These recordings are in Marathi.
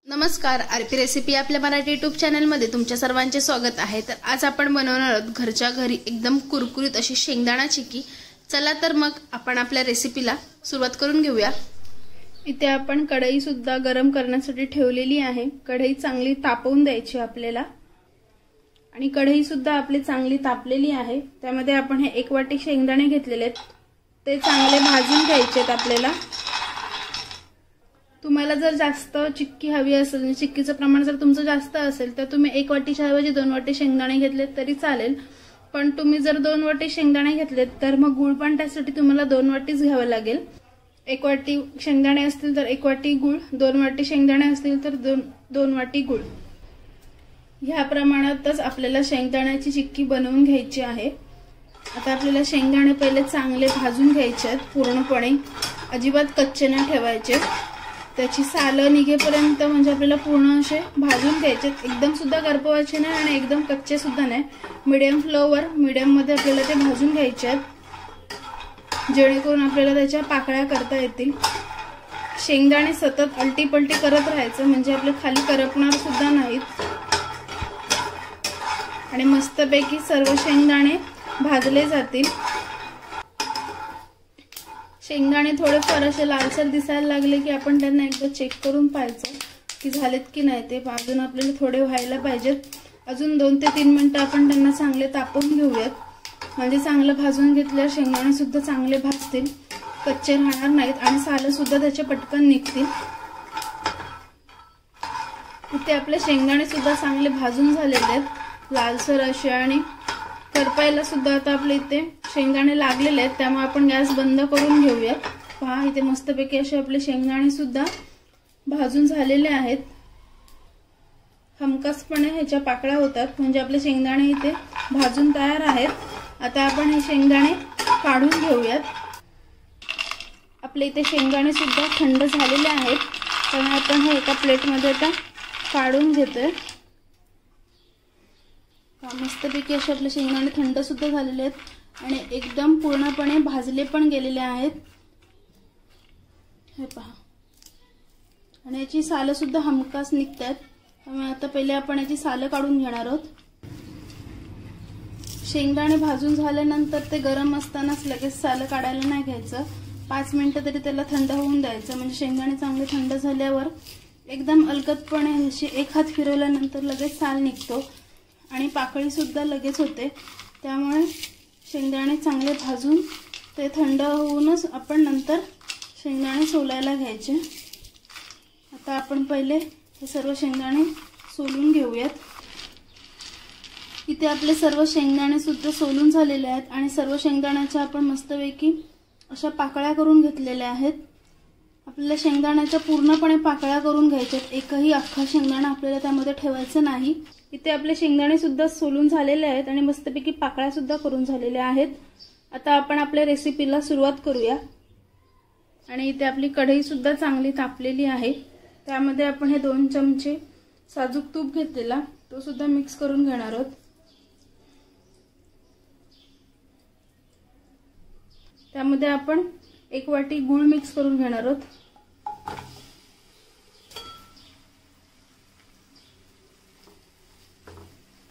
नमस्कार, आरपी रेसिपी आपल्या मराठी यूट्यूब चॅनलमध्ये तुमच्या सर्वांचे स्वागत आहे। तर आज आपण बनवणार आहोत घरच्या घरी एकदम कुरकुरीत अशी शेंगदाणा चिक्की। चला तर मग आपण आपल्या रेसिपीला सुरुवात करून घेऊया। इथे आपण कढई सुद्धा गरम करण्यासाठी ठेवलेली आहे। कढई चांगली तापवून द्यायची आपल्याला आणि कढई सुद्धा आपली चांगली तापलेली आहे। त्यामध्ये आपण हे 1 वाटी शेंगदाणे घेतलेले आहेत, ते चांगले भाजून घ्यायचे आहेत आपल्याला। तुम्हाला जर जास्त चिक्की हवी असेल, चिक्कीचं प्रमाण जर तुमचं जास्त असेल तर तुम्ही 1 वाटीच्या ऐवजी 2 वाटी शेंगदाणे घेतलेत तरी चालेल। पण तुम्ही जर 2 वाटी शेंगदाणे घेतलेत तर मग गुळ पण त्यासाठी तुम्हाला 2 वाटीच घ्यावं लागेल। 1 वाटी शेंगदाणे असतील तर 1 वाटी गुळ, 2 वाटी शेंगदाणे असतील तर 2 वाटी गुळ। ह्या प्रमाणातच आपल्याला शेंगदाण्याची चिक्की बनवून घ्यायची आहे। आता आपल्याला शेंगदाणे पहिले चांगले भाजून घ्यायचे आहेत पूर्णपणे, अजिबात कच्चे नाही ठेवायचे। त्याची सालं निघेपर्यंत म्हणजे आपल्याला पूर्ण असे भाजून घ्यायचे, एकदम सुद्धा करपवायचे नाही आणि एकदम कच्चे सुद्धा नाही। मीडियम फ्लेवर, मीडियम मध्ये आपल्याला ते भाजून घ्यायचे आहेत, जेणेकरून आपल्याला त्याच्या पाकळ्या करता येतील। शेंगदाणे सतत अलटी-पलटी करत राहायचं म्हणजे आपले खाली करपणार सुद्धा नाहीत आणि मस्तपैकी सर्व शेंगदाणे भाजले जातील। शेंगदाणे थोडेफार असे लालसर दिसायला लागले की आपण त्यांना एकदा चेक करून पाहायचं की झालेत की नाही। ते भाजून आपल्याला थोडे व्हायला पाहिजेत। अजून 2 ते 3 मिनिटं आपण त्यांना चांगले तापवून घेऊयात, म्हणजे चांगलं भाजून घेतल्यावर शेंगदाणे सुद्धा चांगले भाजतील, कच्चे राहणार नाहीत आणि सालं सुद्धा त्याचे पटकन निघतील। इथे आपले शेंगदाणे सुद्धा चांगले भाजून झालेले आहेत लालसर असे, आणि करपायला सुद्धा आता आपले इथे शेंगदाणे लागलेले आहेत, त्यामुळे आपण गॅस बंद करून घेऊया। पहा, इथे मस्तपैकी असे आपले शेंगदाणे सुद्धा भाजून झालेले आहेत। हमखासपणे ह्याच्या पाकळ्या होतात म्हणजे आपले शेंगदाणे इथे भाजून तयार आहेत। आता आपण हे शेंगदाणे काढून घेऊयात। आपले इथे शेंगदाणे सुद्धा थंड झालेले आहेत, त्यामुळे आपण हे एका प्लेटमध्ये आता काढून घेतोय। मस्तपैकी असे आपले शेंगदाणे थंड सुद्धा झालेले आहेत आणि एकदम पूर्णपणे भाजले पण गेलेले आहेत, हे पहा। आणि याची सालं सुद्धा हमखास निघतात, त्यामुळे आता पहिले आपण याची सालं काढून घेणार आहोत। शेंगदाणे भाजून झाल्यानंतर ते गरम असतानाच लगेच सालं काढायला नाही घ्यायचं, 5 मिनिटं तरी त्याला थंड होऊन द्यायचं। म्हणजे शेंगदाणे चांगले थंड झाल्यावर एकदम अलगदपणे अशी एक हात फिरवल्यानंतर लगेच साल निघतो आणि पाकळी सुद्धा लगेच होते। त्यामुळे शेंगदाणे चांगले भाजून ते थंड होऊनच आपण नंतर शेंगदाणे सोलायला घ्यायचे। आता आपण पहिले हे सर्व शेंगदाणे सोलून घेऊयात। इथे आपले सर्व शेंगदाणे सुद्धा सोलून झालेले आहेत आणि सर्व शेंगदाण्याच्या आपण मस्तपैकी अशा पाकळ्या करून घेतलेल्या आहेत। आपल्याला शेंगदाण्याच्या पूर्णपणे पाकळ्या करून घ्यायच्यात, एकही अख्खा शेंगदाणा आपल्याला त्यामध्ये ठेवायचं नाही। इथे आपले शेंगदाणे सुद्धा सोलून झालेले आहेत आणि मस्तपैकी पाकळ्या सुद्धा करून झालेल्या आहेत। आता आपण आपल्या रेसिपीला सुरुवात करूया। आणि इथे आपली कढई सुद्धा चांगली तापलेली आहे, त्यामध्ये आपण हे 2 चमचे साजूक तूप घेतलेला तो सुद्धा मिक्स करून घेणार आहोत। त्यामध्ये आपण 1 वाटी गूळ मिक्स करून घेणार आहोत।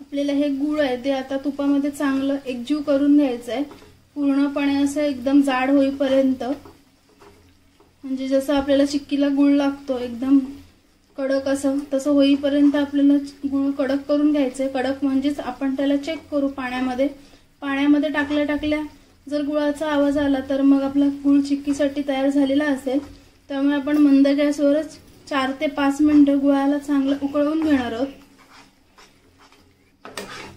आपल्याला हे गूळ आहे ते आता तुपामध्ये चांगलं एकजीव करून घ्यायचं आहे, पूर्णपणे असं एकदम जाड होईपर्यंत। म्हणजे जसं आपल्याला चिक्कीला गूळ लागतो एकदम कडक असं, तसं होईपर्यंत आपल्याला गूळ कडक करून घ्यायचंय। कडक म्हणजेच आपण त्याला चेक करू पाण्यामध्ये टाकल्या जर गुळाचा आवाज आला तर मग आपला गूळ चिक्कीसाठी तयार झालेला असेल। त्यामुळे आपण मंद गॅसवरच 4 ते 5 मिनिटं गुळाला चांगलं उकळवून घेणार आहोत।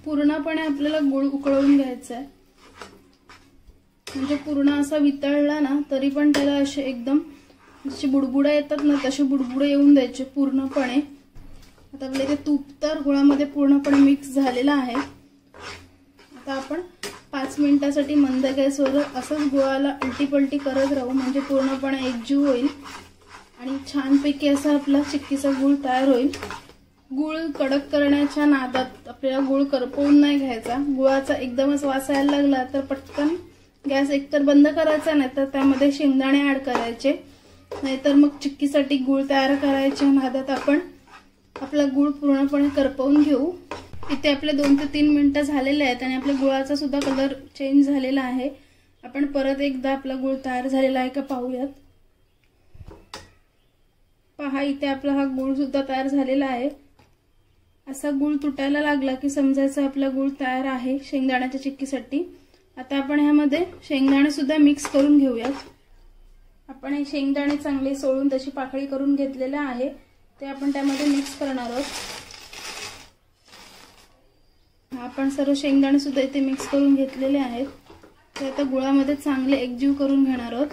पूर्णपणे आपल्याला गूळ उकळवून घ्यायचा आहे, म्हणजे पूर्ण असा वितळला ना तरी पण त्याला असे एकदम जशी बुडबुडे येतात ना तसे बुडबुडे येऊन द्यायचे पूर्णपणे। आता आपले ते तूप तर गुळामध्ये पूर्णपणे मिक्स झालेलं आहे। आता आपण 5 मिनिटांसाठी मंद गॅसवर असंच गुळाला अलटी-पलटी करत राहू, म्हणजे पूर्णपणे एकजीव होईल आणि छानपैकी असा आपला चिक्कीचा गूळ तयार होईल। गूळ कडक करण्याच्या नादात आपल्याला गूळ करपवून नाही घ्यायचा। गुळाचा एकदमच वास यायला लागला तर पटकन गॅस एकतर बंद करायचा, नाही तर त्यामध्ये शेंगदाणे ऍड करायचे, नाहीतर मग चिक्कीसाठी गूळ तयार करायच्या नादात आपण आपला गूळ पूर्णपणे करपवून घेऊ। इथे आपले 2 ते 3 मिनिटं झालेले आहेत आणि आपल्या गुळाचा सुद्धा कलर चेंज झालेला आहे। आपण परत एकदा आपला गूळ तयार झालेला आहे का पाहूयात। पहा, इथे आपला हा गूळ सुद्धा तयार झालेला आहे। असा गूळ तुटायला लागला की समजायचं आपला गूळ तयार आहे शेंगदाण्याच्या चिक्कीसाठी। आता आपण ह्यामध्ये शेंगदाणे सुद्धा मिक्स करून घेऊयात। आपण हे शेंगदाणे चांगले सोळून त्याची पाकळी करून घेतलेले आहे, ते आपण त्यामध्ये मिक्स करणार आहोत। आपण सर्व शेंगदाणे सुद्धा इथे मिक्स करून घेतलेले आहेत, ते आता गुळामध्ये चांगले एकजीव करून घेणार आहोत।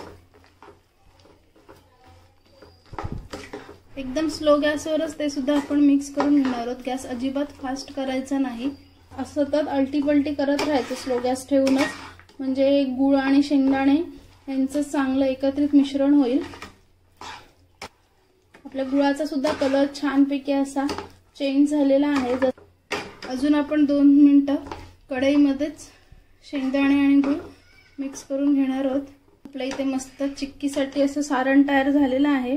एकदम स्लो गॅसवरच ते सुद्धा आपण मिक्स करून घेणार आहोत। गॅस अजिबात फास्ट करायचा नाही, सतत आलटी पलटी करत राहायचं स्लो गॅस ठेवूनच, म्हणजे गुळ आणि शेंगदाणे यांचं चांगलं एकत्रित मिश्रण होईल। आपल्या गुळाचा सुद्धा कलर छानपैकी असा चेंज झालेला आहे। अजून आपण 2 मिनिटं कढईमध्येच शेंगदाणे आणि गूळ मिक्स करून घेणार आहोत। आपल्या इथे मस्त चिक्कीसाठी असं सारण तयार झालेलं आहे।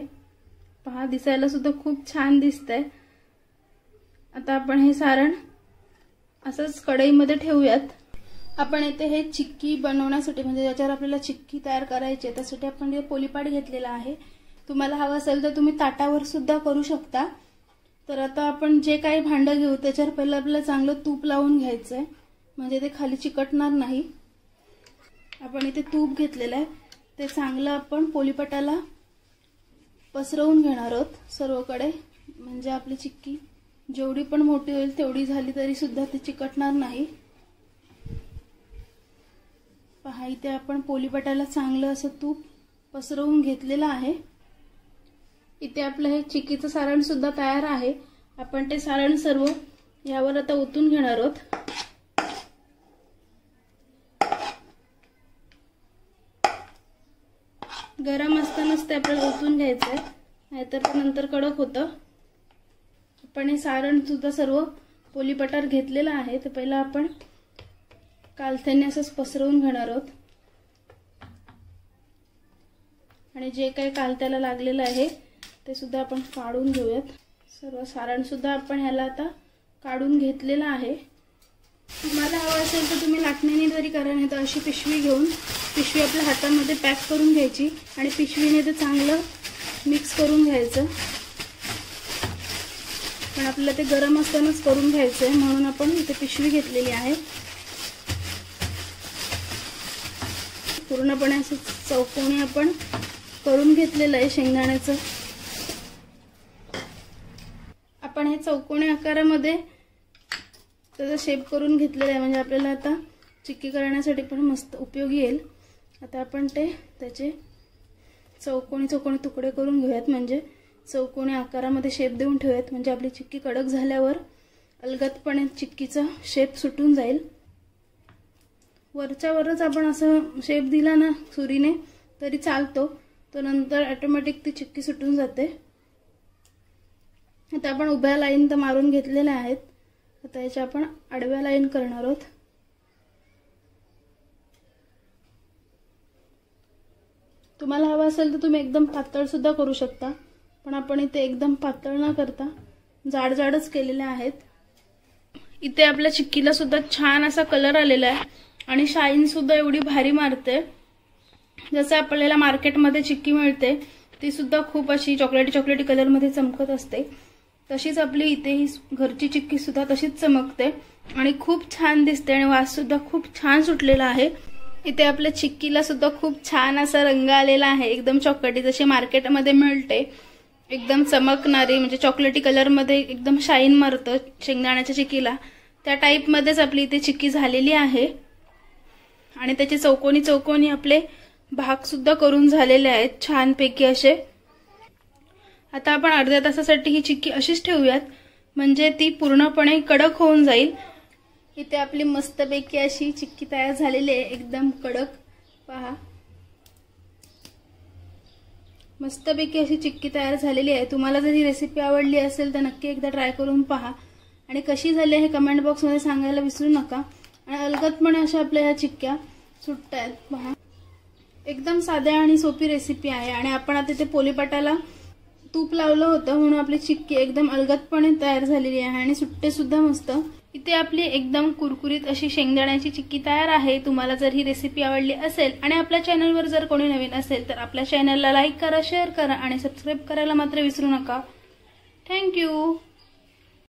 पहा, दिसायला सुद्धा खूप छान दिसतंय। आता आपण हे सारण असंच कढईमध्ये ठेवूयात। आपण इथे हे चिक्की बनवण्यासाठी, म्हणजे ज्याच्यावर आपल्याला चिक्की तयार करायची आहे, त्यासाठी आपण हे पोलीपाट घेतलेला आहे। तुम्हाला हवं असेल तर तुम्ही ताटावर सुद्धा करू शकता। तर आता आपण जे काही भांडं घेऊ त्याच्यावर पहिलं आपल्याला चांगलं तूप लावून घ्यायचंय, म्हणजे ते खाली चिकटणार नाही। आपण इथे तूप घेतलेलं आहे, ते चांगलं आपण पोलीपाटाला पसरवून घेणार आहोत सर्वकडे, म्हणजे आपली चिक्की जेवढी पण मोठी होईल तेवढी झाली तरी सुद्धा ती चिकटणार नाही। पहा, इथे आपण पोलीपाटाला चांगलं असं तूप पसरवून घेतलेलं आहे। इथे आपलं हे चिक्कीचं सारण सुद्धा तयार आहे। आपण ते सारण सर्व यावर आता ओतून घेणार आहोत। गरम असतानाच ते आपल्याला ओतून घ्यायचंय, नाहीतर ते नंतर कडक होतं। आपण हे सारण सुद्धा सर्व पोलीपाटावर घेतलेलं आहे, ते पहिलं आपण कालथ्याने असंच पसरवून घेणार आहोत आणि जे काही कालथ्याला लागलेलं आहे ते सुद्धा आपण काढून घेऊयात। सर्व सारण सुद्धा आपण ह्याला आता काढून घेतलेलं आहे। तुम्हाला हवं असेल तर तुम्ही लाटण्याने जरी करा, नाही तर अशी पिशवी घेऊन पिशवी आपल्या हातामध्ये पॅक करून घ्यायची आणि पिशवीने ते चांगलं मिक्स करून घ्यायचं। पण आपल्याला ते गरम असतानाच करून घ्यायचं आहे, म्हणून आपण इथे पिशवी घेतलेली आहे। पूर्णपणे असं चौकोनी आपण करून घेतलेलं आहे शेंगदाण्याचं। आपण हे चौकोनी आकारामध्ये त्याचा शेप करून घेतलेला आहे, म्हणजे आपल्याला आता चिक्की करण्यासाठी पण मस्त उपयोगी येईल। आता आपण त्याचे चौकोनी तुकडे करून घेऊयात, म्हणजे चौकोनी आकारामध्ये शेप देऊन ठेवूयात, म्हणजे आपली चिक्की कडक झाल्यावर अलगदपणे चिक्कीचा शेप सुटून जाईल। वरच्या वरच आपण असं शेप दिला ना सुरीने तरी चालतो, तो नंतर ऑटोमॅटिक ती चिक्की सुटून जाते। आता आपण उभ्या लाईन तर मारून घेतलेल्या आहेत, आता याच्या आपण आडव्या लाईन करणार आहोत। तुम्हाला हवं असेल तर तुम्ही एकदम पातळ सुद्धा करू शकता, पण आपण इथे एकदम पातळ न करता जाडच केलेले आहेत। इथे आपल्या चिक्कीला सुद्धा छान असा कलर आलेला आहे आणि शाईन सुद्धा एवढी भारी मारते। जसं आपल्याला मार्केटमध्ये चिक्की मिळते ती सुद्धा खूप अशी चॉकलेटी कलर मध्ये चमकत असते, तशीच आपली इथे ही घरची चिक्की सुद्धा तशीच चमकते आणि खूप छान दिसते आणि वास सुद्धा खूप छान सुटलेला आहे। इथे आपल्या चिक्कीला सुद्धा खूप छान असा रंग आलेला आहे, एकदम चॉकलेटी जशी मार्केटमध्ये मिळते, एकदम चमकणारी, म्हणजे चॉकलेटी कलर मध्ये एकदम शाईन मारतं शेंगदाण्याच्या चिक्कीला, त्या टाइप मध्येच आपली इथे चिक्की झालेली आहे। आणि त्याचे चौकोनी आपले भाग सुद्धा करून झालेले आहेत छानपैकी असे। आता आपण अर्ध्या तासासाठी ही चिक्की अशीच ठेवूयात, म्हणजे ती पूर्णपणे कडक होऊन जाईल। इथे आपली मस्तपैकी अशी चिक्की तयार झालेली आहे, एकदम कडक। पहा, मस्तपैकी अशी चिक्की तयार झालेली आहे। तुम्हाला जर ही रेसिपी आवडली असेल तर नक्की एकदा ट्राय करून पहा आणि कशी झाली हे कमेंट बॉक्स मध्ये सांगायला विसरू नका। आणि अलगदपणे अशा आपल्या ह्या चिक्क्या सुटतात। पहा, एकदम साध्या आणि सोपी रेसिपी आहे। आणि आपण आता ते पोलीपाटाला तूप लावलं होतं म्हणून आपली चिक्की एकदम अलगदपणे तयार झालेली आहे आणि सुट्टे सुद्धा मस्त। इथे आपली एकदम कुरकुरीत अशी शेंगदाण्याची चिक्की तयार आहे। तुम्हाला जर ही रेसिपी आवडली असेल आणि आपल्या चॅनलवर जर कोणी नवीन असेल तर आपल्या चॅनलला लाईक करा, शेअर करा आणि सबस्क्राइब करायला मात्र विसरू नका। थँक्यू।